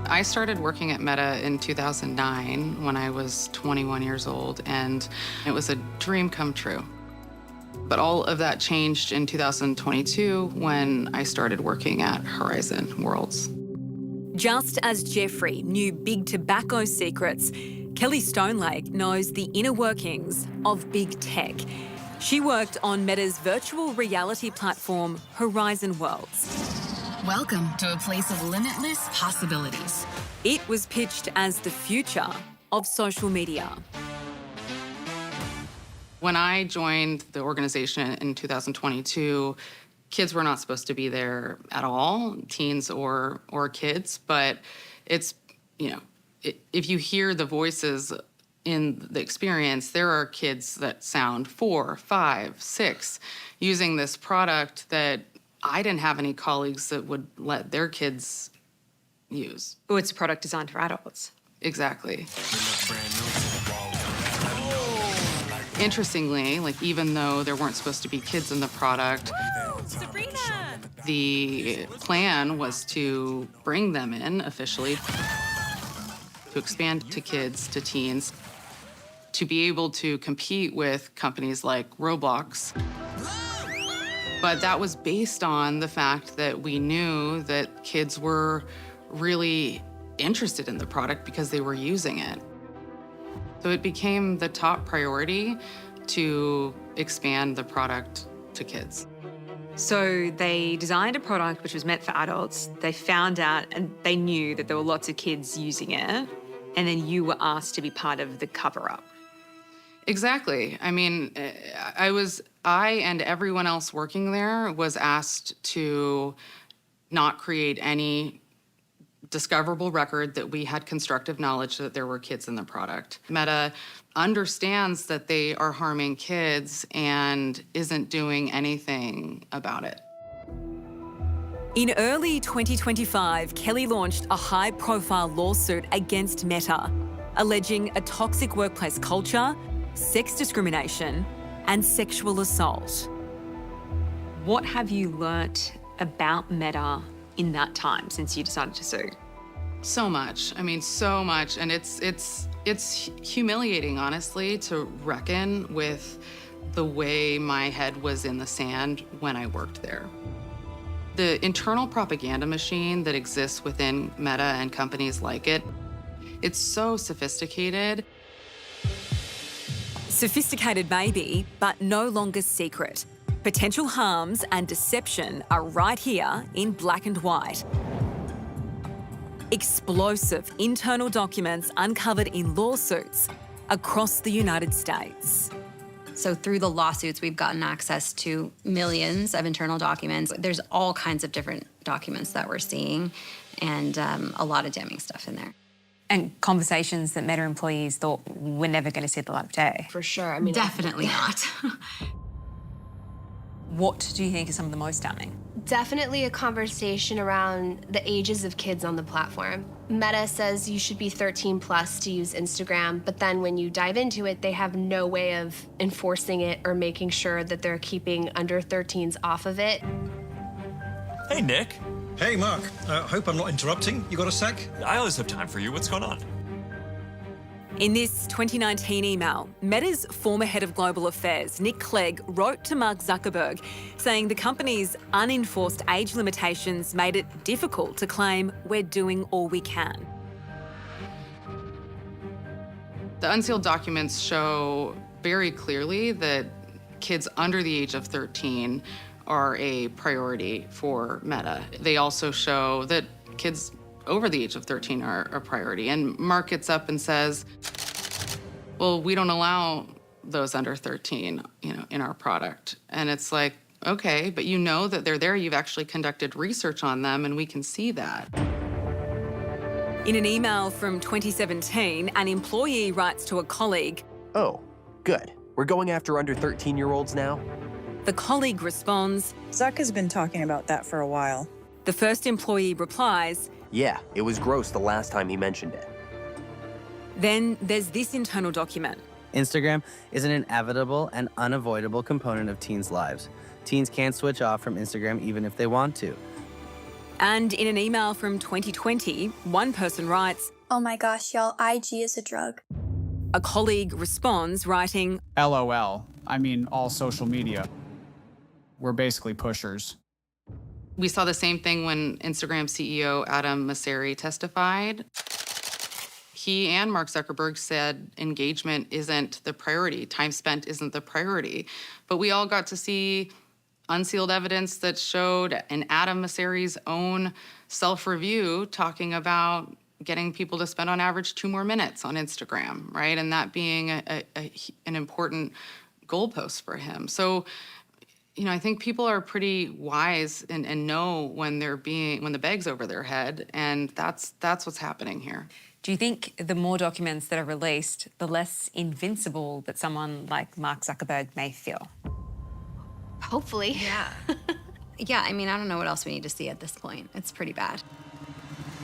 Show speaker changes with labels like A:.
A: I started working at Meta in 2009 when I was 21 years old, and it was a dream come true. But all of that changed in 2022 when I started working at Horizon Worlds.
B: Just as Jeffrey knew big tobacco secrets, Kelly Stonelake knows the inner workings of big tech. She worked on Meta's virtual reality platform, Horizon Worlds.
C: Welcome to a place of limitless possibilities.
B: It was pitched as the future of social media.
A: When I joined the organization in 2022, kids were not supposed to be there at all, teens or kids, but it's, if you hear the voices in the experience, there are kids that sound 4, 5, 6 using this product that I didn't have any colleagues that would let their kids use.
D: Oh, it's a product designed for adults.
A: Exactly. Interestingly, even though there weren't supposed to be kids in the product,
B: Sabrina!
A: The plan was to bring them in officially, to expand to kids, to teens, to be able to compete with companies like Roblox. But that was based on the fact that we knew that kids were really interested in the product because they were using it. So it became the top priority to expand the product to kids.
D: So they designed a product which was meant for adults. They found out and they knew that there were lots of kids using it. And then you were asked to be part of the cover-up.
A: Exactly. I mean, I and everyone else working there was asked to not create any discoverable record that we had constructive knowledge that there were kids in the product. Meta understands that they are harming kids and isn't doing anything about it.
B: In early 2025, Kelly launched a high-profile lawsuit against Meta, alleging a toxic workplace culture, sex discrimination, and sexual assault.
D: What have you learnt about Meta in that time since you decided to sue?
A: So much. I mean, so much. And it's humiliating, honestly, to reckon with the way my head was in the sand when I worked there. The internal propaganda machine that exists within Meta and companies like it, it's so sophisticated.
B: Sophisticated maybe, but no longer secret. Potential harms and deception are right here in black and white. Explosive internal documents uncovered in lawsuits across the United States.
E: So through the lawsuits, we've gotten access to millions of internal documents. There's all kinds of different documents that we're seeing and a lot of damning stuff in there.
F: And conversations that Meta employees thought were never going to see the light of day.
C: For sure. I mean,
E: Definitely not.
F: What do you think are some of the most damning?
G: Definitely a conversation around the ages of kids on the platform. Meta says you should be 13 plus to use Instagram, but then when you dive into it, they have no way of enforcing it or making sure that they're keeping under 13s off of it.
H: Hey, Nick.
I: Hey, Mark. Hope I'm not interrupting. You got a sec?
H: I always have time for you. What's going on?
B: In this 2019 email, Meta's former head of global affairs, Nick Clegg, wrote to Mark Zuckerberg saying the company's unenforced age limitations made it difficult to claim we're doing all we can.
A: The unsealed documents show very clearly that kids under the age of 13 are a priority for Meta. They also show that kids over the age of 13 are a priority. And Mark gets up and says, well, we don't allow those under 13, in our product. And it's like, okay, but you know that they're there. You've actually conducted research on them, and we can see that.
B: In an email from 2017, an employee writes to a colleague,
J: "Oh, good. We're going after under 13-year-olds now?"
B: The colleague responds,
K: "Zuck has been talking about that for a while."
B: The first employee replies,
J: "Yeah, it was gross the last time he mentioned it."
B: Then there's this internal document.
L: Instagram is an inevitable and unavoidable component of teens' lives. Teens can't switch off from Instagram even if they want to.
B: And in an email from 2020, one person writes,
M: "Oh my gosh, y'all, IG is a drug."
B: A colleague responds writing,
N: LOL. I mean, all social media. We're basically pushers.
A: We saw the same thing when Instagram CEO Adam Mosseri testified. He and Mark Zuckerberg said engagement isn't the priority, time spent isn't the priority. But we all got to see unsealed evidence that showed an Adam Mosseri's own self-review talking about getting people to spend on average 2 more minutes on Instagram, right? And that being an important goalpost for him. So, I think people are pretty wise and know when the bag's over their head, and that's what's happening here.
F: Do you think the more documents that are released, the less invincible that someone like Mark Zuckerberg may feel?
G: Hopefully.
E: Yeah. Yeah, I mean, I don't know what else we need to see at this point. It's pretty bad.